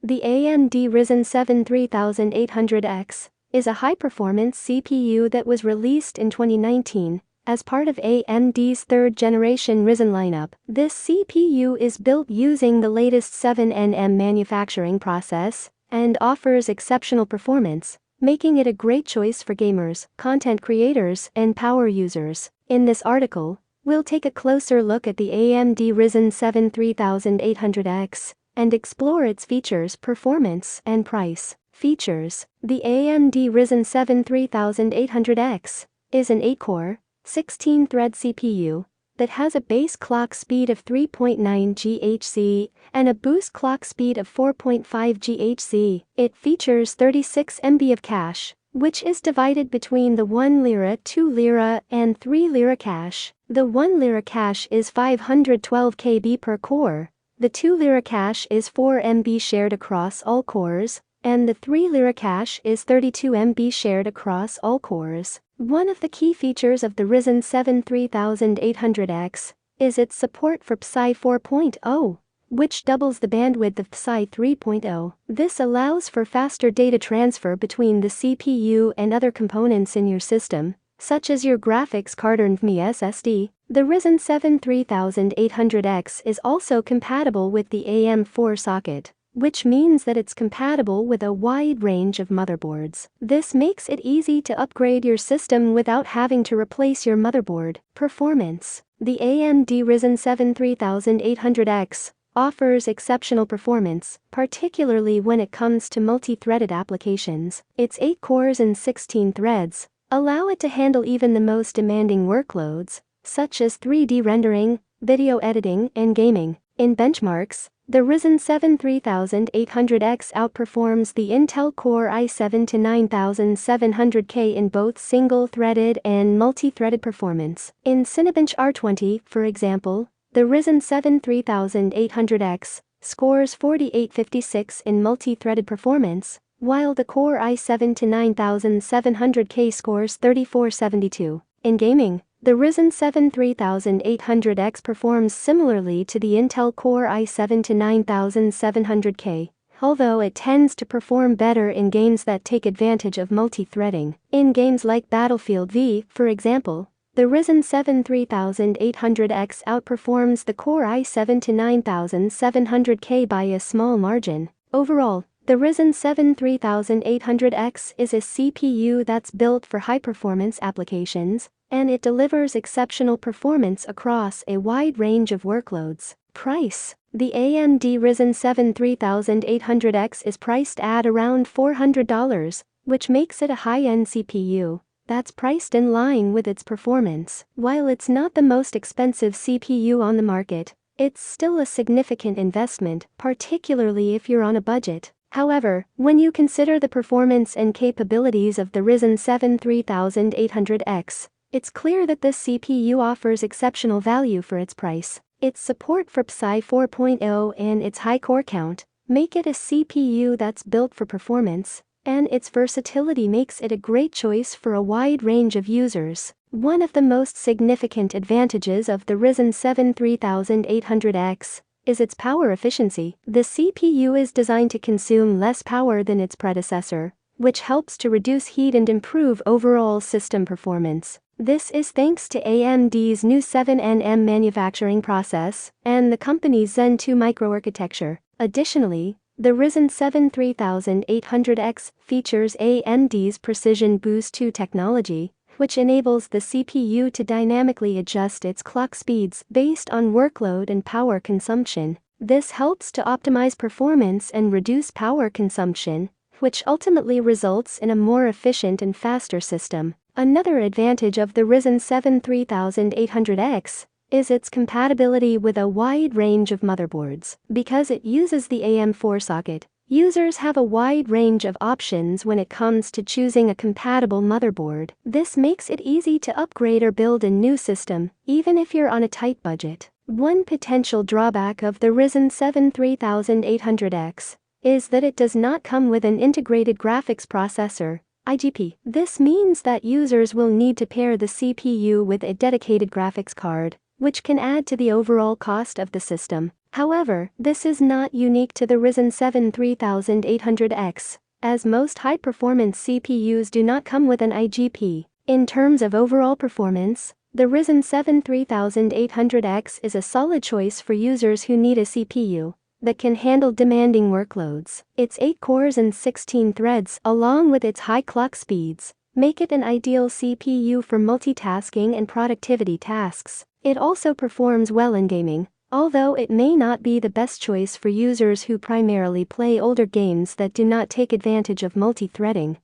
The AMD Ryzen 7 3800X is a high-performance CPU that was released in 2019 as part of AMD's third-generation Ryzen lineup. This CPU is built using the latest 7nm manufacturing process and offers exceptional performance, making it a great choice for gamers, content creators, and power users. In this article, we'll take a closer look at the AMD Ryzen 7 3800X and explore its features, performance, and price. Features: the AMD Ryzen 7 3800X is an 8-core, 16-thread CPU that has a base clock speed of 3.9 GHz and a boost clock speed of 4.5 GHz. It features 36 MB of cache, which is divided between the 1 lira, 2 lira, and 3 lira cache. The 1 lira cache is 512 KB per core. The 2 lira cache is 4 MB shared across all cores, and the 3 lira cache is 32 MB shared across all cores. One of the key features of the Ryzen 7 3800X is its support for PCIe 4.0, which doubles the bandwidth of PCIe 3.0. This allows for faster data transfer between the CPU and other components in your system, such as your graphics card or NVMe SSD. The Ryzen 7 3800X is also compatible with the AM4 socket, which means that it's compatible with a wide range of motherboards. This makes it easy to upgrade your system without having to replace your motherboard. Performance: the AMD Ryzen 7 3800X offers exceptional performance, particularly when it comes to multi-threaded applications. Its 8 cores and 16 threads allow it to handle even the most demanding workloads, such as 3D rendering, video editing, and gaming. In benchmarks, the Ryzen 7 3800X outperforms the Intel Core i7-9700K in both single-threaded and multi-threaded performance. In Cinebench R20, for example, the Ryzen 7 3800X scores 4856 in multi-threaded performance, while the Core i7-9700K scores 3472. In gaming, the Ryzen 7 3800X performs similarly to the Intel Core i7-9700K, although it tends to perform better in games that take advantage of multi-threading. In games like Battlefield V, for example, the Ryzen 7 3800X outperforms the Core i7-9700K by a small margin. Overall, the Ryzen 7 3800X is a CPU that's built for high-performance applications, and it delivers exceptional performance across a wide range of workloads. Price: the AMD Ryzen 7 3800X is priced at around $400, which makes it a high-end CPU that's priced in line with its performance. While it's not the most expensive CPU on the market, it's still a significant investment, particularly if you're on a budget. However, when you consider the performance and capabilities of the Ryzen 7 3800X, it's clear that this CPU offers exceptional value for its price. Its support for PCIe 4.0 and its high core count make it a CPU that's built for performance, and its versatility makes it a great choice for a wide range of users. One of the most significant advantages of the Ryzen 7 3800X is its power efficiency. The CPU is designed to consume less power than its predecessor, which helps to reduce heat and improve overall system performance. This is thanks to AMD's new 7nm manufacturing process and the company's Zen 2 microarchitecture. Additionally, the Ryzen 7 3800X features AMD's Precision Boost 2 technology, which enables the CPU to dynamically adjust its clock speeds based on workload and power consumption. This helps to optimize performance and reduce power consumption, which ultimately results in a more efficient and faster system. Another advantage of the Ryzen 7 3800X is its compatibility with a wide range of motherboards. Because it uses the AM4 socket, users have a wide range of options when it comes to choosing a compatible motherboard. This makes it easy to upgrade or build a new system, even if you're on a tight budget. One potential drawback of the Ryzen 7 3800X is that it does not come with an integrated graphics processor, IGP. This means that users will need to pair the CPU with a dedicated graphics card, which can add to the overall cost of the system. However, this is not unique to the Ryzen 7 3800X, as most high-performance CPUs do not come with an IGP. In terms of overall performance, the Ryzen 7 3800X is a solid choice for users who need a CPU that can handle demanding workloads. Its 8 cores and 16 threads, along with its high clock speeds, make it an ideal CPU for multitasking and productivity tasks. It also performs well in gaming, although it may not be the best choice for users who primarily play older games that do not take advantage of multi-threading.